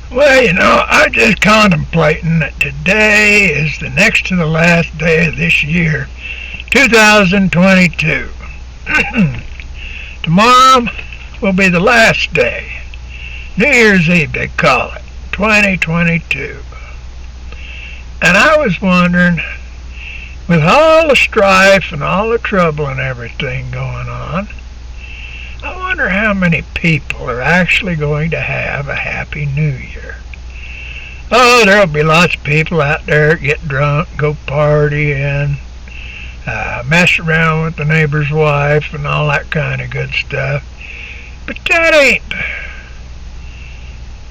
Well, I'm just contemplating that today is the next to the last day of this year, 2022. Tomorrow will be the last day. New Year's Eve, they call it, 2022. And I was wondering, with all the strife and all the trouble and everything going on, I wonder how many people are actually going to have a happy new year. Oh, there'll be lots of people out there get drunk, go partying, mess around with the neighbor's wife and all that kind of good stuff. But that ain't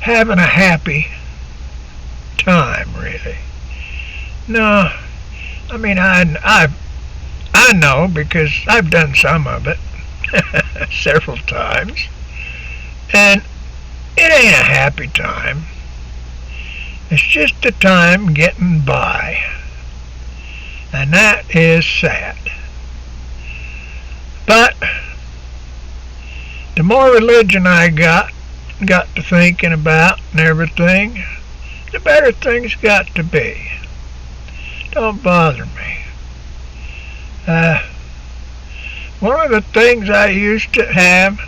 having a happy time, really. No, I mean, I know because I've done some of it several times, and it ain't a happy time. It's just a time getting by, and that is sad. But the more religion I got to thinking about and everything, the better things got to be. Don't bother me. One of the things I used to have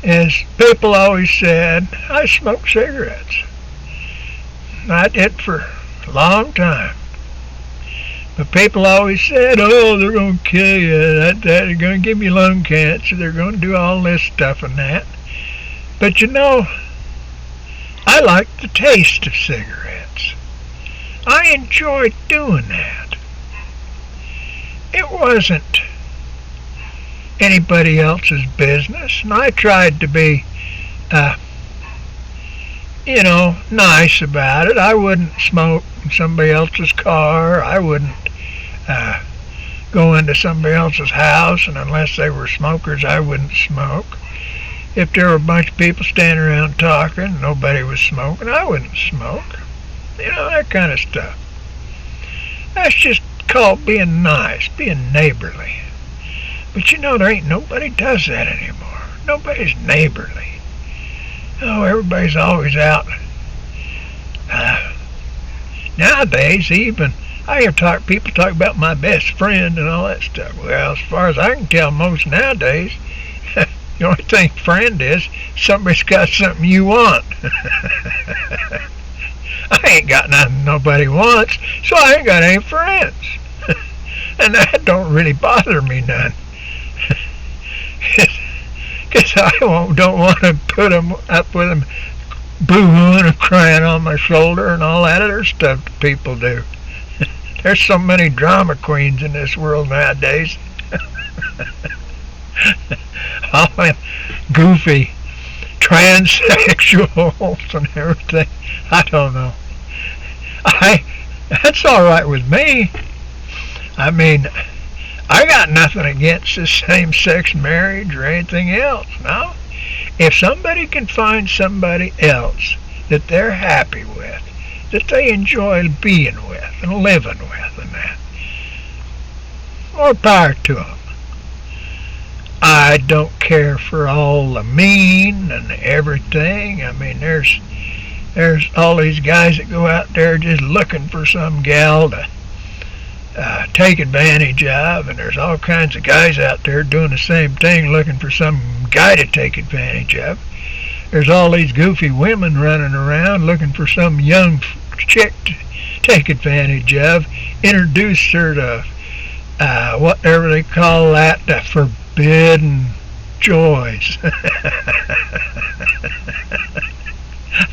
is people always said I smoke cigarettes. I did for a long time. But people always said, oh, they're going to kill you, they're going to give you lung cancer, they're going to do all this stuff and that. But I like the taste of cigarettes. I enjoyed doing that. It wasn't anybody else's business, and I tried to be, nice about it. I wouldn't smoke in somebody else's car. I wouldn't go into somebody else's house, and unless they were smokers, I wouldn't smoke. If there were a bunch of people standing around talking and nobody was smoking, I wouldn't smoke. That kind of stuff. That's just called being nice, being neighborly. But there ain't nobody does that anymore. Nobody's neighborly. Oh, everybody's always out. Nowadays, even, I hear people talk about my best friend and all that stuff. Well, as far as I can tell, most nowadays, the only thing friend is, somebody's got something you want. I ain't got nothing nobody wants, so I ain't got any friends. And that don't really bother me none. Because I don't want to put them up with them boo-hooing and crying on my shoulder and all that other stuff that people do. There's so many drama queens in this world nowadays. All them goofy transsexuals and everything. I don't know. That's all right with me. I mean, I got nothing against this same-sex marriage or anything else, no. If somebody can find somebody else that they're happy with, that they enjoy being with and living with and that, more power to them. I don't care for all the mean and everything. I mean, there's all these guys that go out there just looking for some gal to take advantage of, and there's all kinds of guys out there doing the same thing, looking for some guy to take advantage of. There's all these goofy women running around looking for some young chick to take advantage of, introduce her to whatever they call that, the forbidden joys.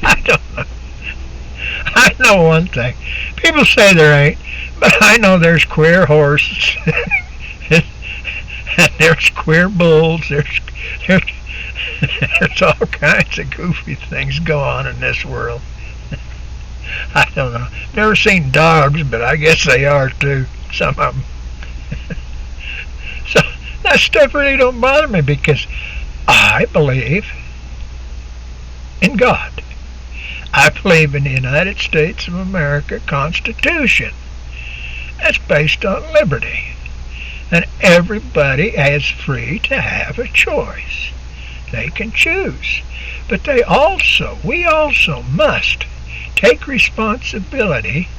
I don't know. I know one thing. People say there ain't, but I know there's queer horses, and there's queer bulls, there's all kinds of goofy things go on in this world. I don't know. Never seen dogs, but I guess they are too, some of them. So that stuff really don't bother me because I believe in God. I believe in the United States of America Constitution. That's based on liberty. And everybody is free to have a choice. They can choose. But we also must take responsibility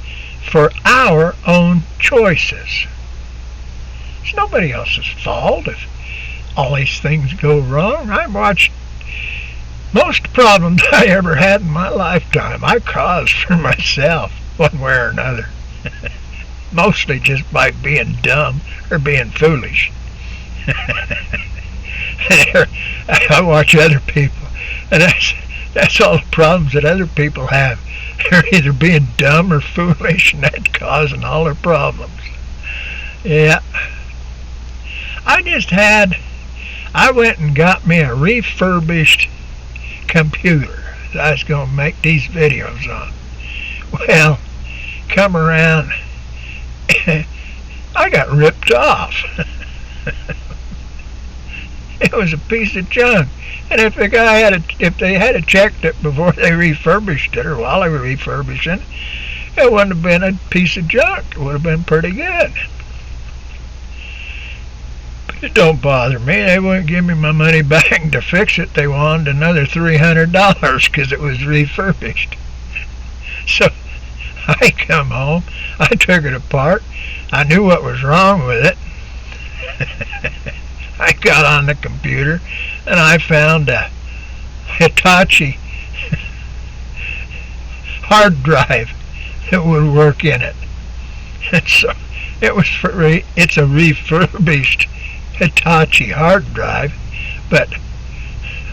for our own choices. It's nobody else's fault if all these things go wrong. I've watched most problems I ever had in my lifetime I caused for myself, one way or another. Mostly just by being dumb or being foolish. I watch other people, and that's all the problems that other people have. They're either being dumb or foolish, and that's causing all their problems. Yeah. I went and got me a refurbished computer that I was going to make these videos on. Well, come around, I got ripped off. It was a piece of junk. And if they had checked it before they refurbished it, or while they were refurbishing, it wouldn't have been a piece of junk. It would have been pretty good. But it don't bother me. They wouldn't give me my money back to fix it. They wanted another $300 because it was refurbished. So I come home. I took it apart. I knew what was wrong with it. I got on the computer and I found a Hitachi hard drive that would work in it. And so it's a refurbished Hitachi hard drive, but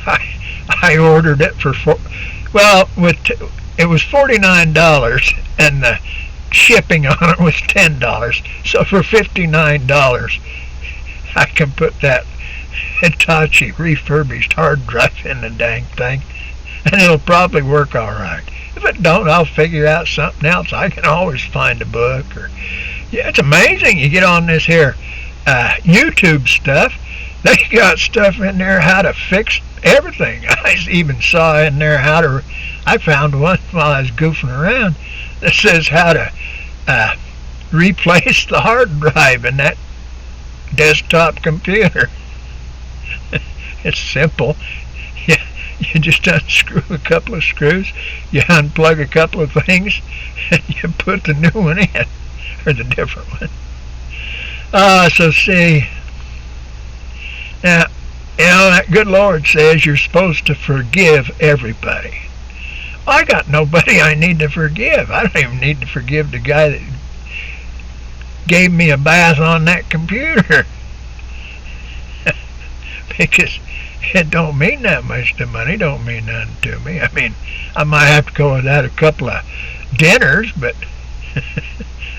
I ordered it for it was $49 and the shipping on it was $10. So for $59 I can put that Hitachi refurbished hard drive in the dang thing, and it'll probably work all right. If it don't, I'll figure out something else. I can always find a book. It's amazing. You get on this here YouTube stuff. They got stuff in there how to fix everything. I even saw in there I found one while I was goofing around that says how to replace the hard drive in that desktop computer. It's simple. You just unscrew a couple of screws, you unplug a couple of things, and you put the new one in, or the different one. So see, now, that good Lord says you're supposed to forgive everybody. I got nobody I need to forgive. I don't even need to forgive the guy that gave me a bath on that computer. Because it don't mean that much. The money don't mean nothing to me. I mean, I might have to go without a couple of dinners, but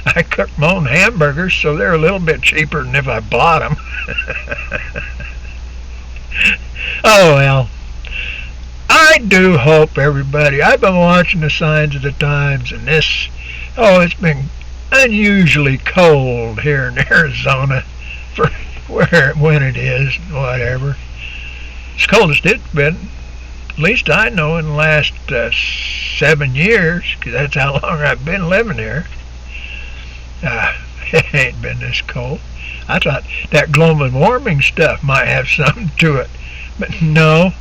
I cook my own hamburgers, so they're a little bit cheaper than if I bought them. Oh, well. I do hope everybody, I've been watching the signs of the times, and it's been unusually cold here in Arizona for when it is, whatever. It's coldest it's been, at least I know, in the last 7 years, because that's how long I've been living here. It ain't been this cold. I thought that global warming stuff might have something to it, but no.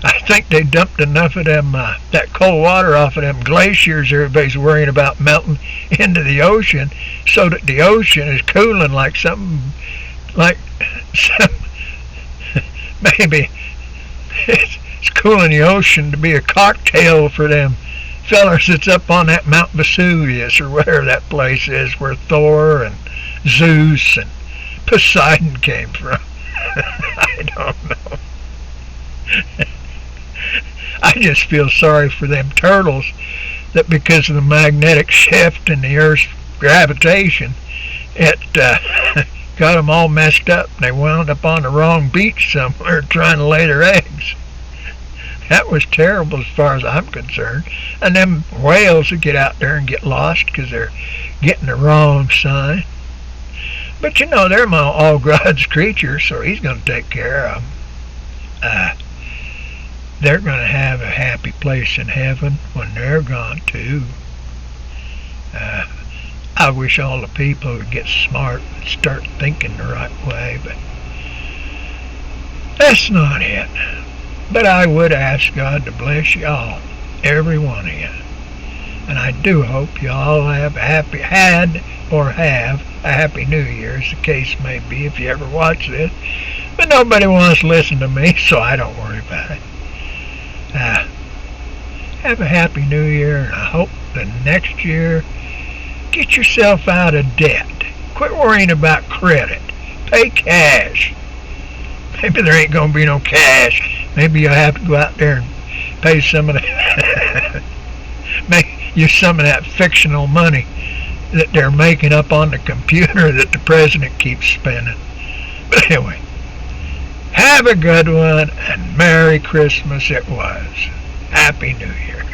I think they dumped enough of them, that cold water off of them glaciers everybody's worrying about melting into the ocean, so that the ocean is cooling like maybe it's cooling the ocean to be a cocktail for them fellers that's up on that Mount Vesuvius or whatever that place is where Thor and Zeus and Poseidon came from. I don't know. I just feel sorry for them turtles that because of the magnetic shift in the Earth's gravitation, it got them all messed up, and they wound up on the wrong beach somewhere trying to lay their eggs. That was terrible as far as I'm concerned. And them whales that get out there and get lost because they're getting the wrong sign. But they're all God's creatures, so he's going to take care of them. They're going to have a happy place in heaven when they're gone too. I wish all the people would get smart and start thinking the right way, but that's not it. But I would ask God to bless you all, every one of you. And I do hope you all have a happy New Year, as the case may be, if you ever watch this. But nobody wants to listen to me, so I don't worry about it. Have a happy New Year, and I hope the next year, get yourself out of debt. Quit worrying about credit. Pay cash. Maybe there ain't going to be no cash. Maybe you'll have to go out there and pay some of that, use some of that fictional money that they're making up on the computer that the president keeps spending. But anyway, have a good one, and Merry Christmas it was. Happy New Year.